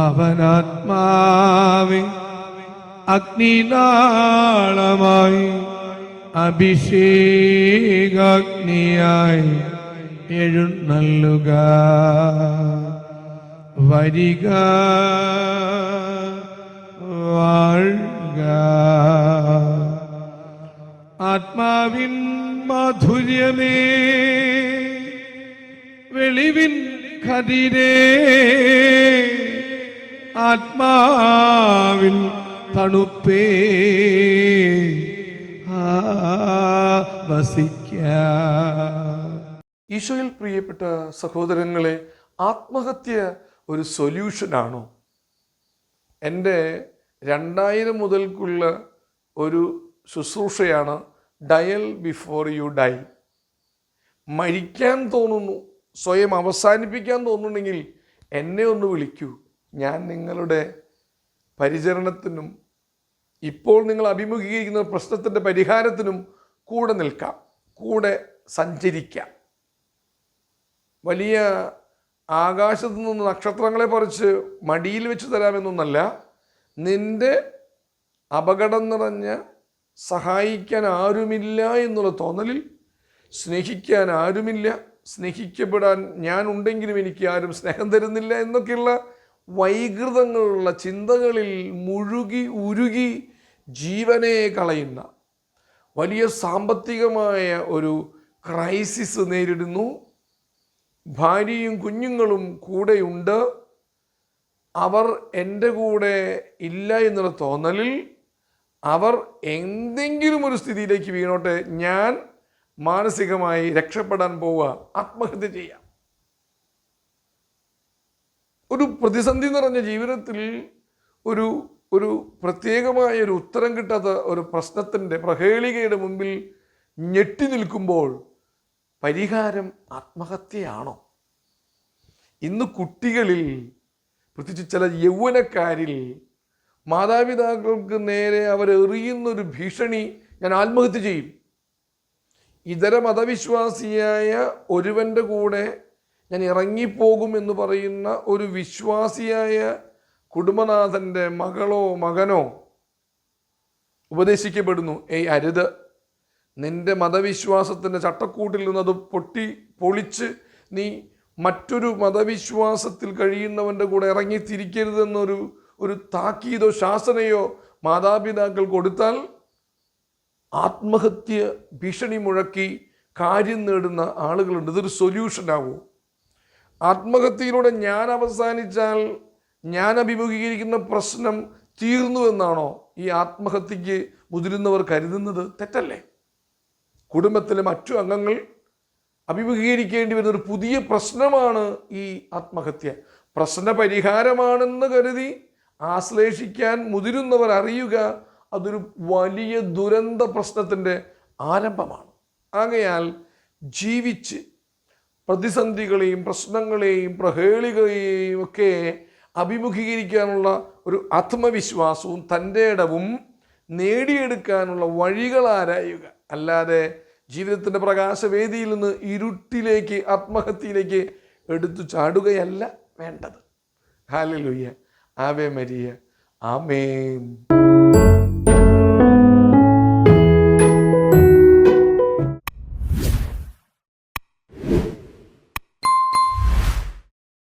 അവനാത്മാവെ അഗ്നിനാളമായി അഭിഷേകാഗ്നിയായി എഴുന്നള്ളുക. വരിക, വാഴുക. ആത്മാവിൻ മാധുര്യമേ, വെളിവിൻ കതിരേ, ആത്മാവിൻ തണുപ്പേ, ഈശോയിൽ പ്രിയപ്പെട്ട സഹോദരങ്ങളെ, ആത്മഹത്യ ഒരു സൊല്യൂഷനാണോ? എൻ്റെ 2000 മുതൽക്കുള്ള ഒരു ശുശ്രൂഷയാണ് ഡയൽ ബിഫോർ യു ഡൈ. മരിക്കാൻ തോന്നുന്നു, സ്വയം അവസാനിപ്പിക്കാൻ തോന്നുന്നുണ്ടെങ്കിൽ എന്നെ ഒന്ന് വിളിക്കൂ. ഞാൻ നിങ്ങളുടെ പരിചരണത്തിനും ഇപ്പോൾ നിങ്ങൾ അഭിമുഖീകരിക്കുന്ന പ്രശ്നത്തിൻ്റെ പരിഹാരത്തിനും കൂടെ നിൽക്കാം, കൂടെ സഞ്ചരിക്കാം. വലിയ ആകാശത്തു നിന്ന് നക്ഷത്രങ്ങളെ പറിച്ച് മടിയിൽ വെച്ച് തരാമെന്നൊന്നല്ല. നിൻ്റെ അപകടം നിറഞ്ഞ സഹായിക്കാൻ ആരുമില്ല എന്നുള്ള തോന്നലിൽ, സ്നേഹിക്കാൻ ആരുമില്ല, സ്നേഹിക്കപ്പെടാൻ ഞാൻ ഉണ്ടെങ്കിലും എനിക്ക് ആരും സ്നേഹം തരുന്നില്ല എന്നൊക്കെയുള്ള വൈകൃതങ്ങളുള്ള ചിന്തകളിൽ മുഴുകി ഉരുകി ജീവനെ കളയുന്ന വലിയ സാമ്പത്തികമായ ഒരു ക്രൈസിസ് നേരിടുന്നു. ഭാര്യയും കുഞ്ഞുങ്ങളും കൂടെയുണ്ട്, അവർ എൻ്റെ കൂടെ ഇല്ല എന്നുള്ള തോന്നലിൽ അവർ എന്തെങ്കിലും ഒരു സ്ഥിതിയിലേക്ക് വീണോട്ടെ, ഞാൻ മാനസികമായി രക്ഷപ്പെടാൻ പോവുക, ആത്മഹത്യ ചെയ്യാം. ഒരു പ്രതിസന്ധി നിറഞ്ഞ ജീവിതത്തിൽ ഒരു ഒരു പ്രത്യേകമായ ഒരു ഉത്തരം കിട്ടാത്ത ഒരു പ്രശ്നത്തിൻ്റെ പ്രഹേളികയുടെ മുമ്പിൽ ഞെട്ടി നിൽക്കുമ്പോൾ പരിഹാരം ആത്മഹത്യയാണോ? ഇന്ന് കുട്ടികളിൽ, പ്രത്യേകിച്ച് ചില യൗവനക്കാരിൽ, മാതാപിതാക്കൾക്ക് നേരെ അവരെറിയുന്നൊരു ഭീഷണി, ഞാൻ ആത്മഹത്യ ചെയ്യും. ഇതര മതവിശ്വാസിയായ ഒരുവൻ്റെ കൂടെ ഞാൻ ഇറങ്ങിപ്പോകും എന്ന് പറയുന്ന ഒരു വിശ്വാസിയായ കുടുംബനാഥൻ്റെ മകളോ മകനോ ഉപദേശിക്കപ്പെടുന്നു, ഏയ് അരുത്, നിൻ്റെ മതവിശ്വാസത്തിൻ്റെ ചട്ടക്കൂട്ടിൽ നിന്നത് പൊളിച്ച് നീ മറ്റൊരു മതവിശ്വാസത്തിൽ കഴിയുന്നവൻ്റെ കൂടെ ഇറങ്ങിത്തിരിക്കരുതെന്നൊരു താക്കീതോ ശാസനയോ മാതാപിതാക്കൾ കൊടുത്താൽ ആത്മഹത്യ ഭീഷണി മുഴക്കി കാര്യം നേടുന്ന ആളുകളുണ്ട്. ഇതൊരു സൊല്യൂഷനാവൂ? ആത്മഹത്യയിലൂടെ ഞാൻ അവസാനിച്ചാൽ ഞാൻ അഭിമുഖീകരിക്കുന്ന പ്രശ്നം തീർന്നു എന്നാണോ ഈ ആത്മഹത്യക്ക് മുതിരുന്നവർ കരുതുന്നത്? തെറ്റല്ലേ? കുടുംബത്തിലെ മറ്റു അംഗങ്ങൾ അഭിമുഖീകരിക്കേണ്ടി വരുന്ന ഒരു പുതിയ പ്രശ്നമാണ് ഈ ആത്മഹത്യ. പ്രശ്ന പരിഹാരമാണെന്ന് കരുതി ആശ്ലേഷിക്കാൻ മുതിരുന്നവർ അറിയുക, അതൊരു വലിയ ദുരന്ത പ്രശ്നത്തിൻ്റെ ആരംഭമാണ്. ആകയാൽ ജീവിച്ച് പ്രതിസന്ധികളെയും പ്രശ്നങ്ങളെയും പ്രഹേളികളെയും ഒക്കെ അഭിമുഖീകരിക്കാനുള്ള ഒരു ആത്മവിശ്വാസവും തൻ്റെ ഇടവും നേടിയെടുക്കാനുള്ള വഴികൾ ആരായുക, അല്ലാതെ ജീവിതത്തിൻ്റെ പ്രകാശവേദിയിൽ നിന്ന് ഇരുട്ടിലേക്ക്, ആത്മഹത്യയിലേക്ക് എടുത്തു ചാടുകയല്ല വേണ്ടത്. ഹല്ലേലൂയ, ആവേ മരിയ, ആമേൻ.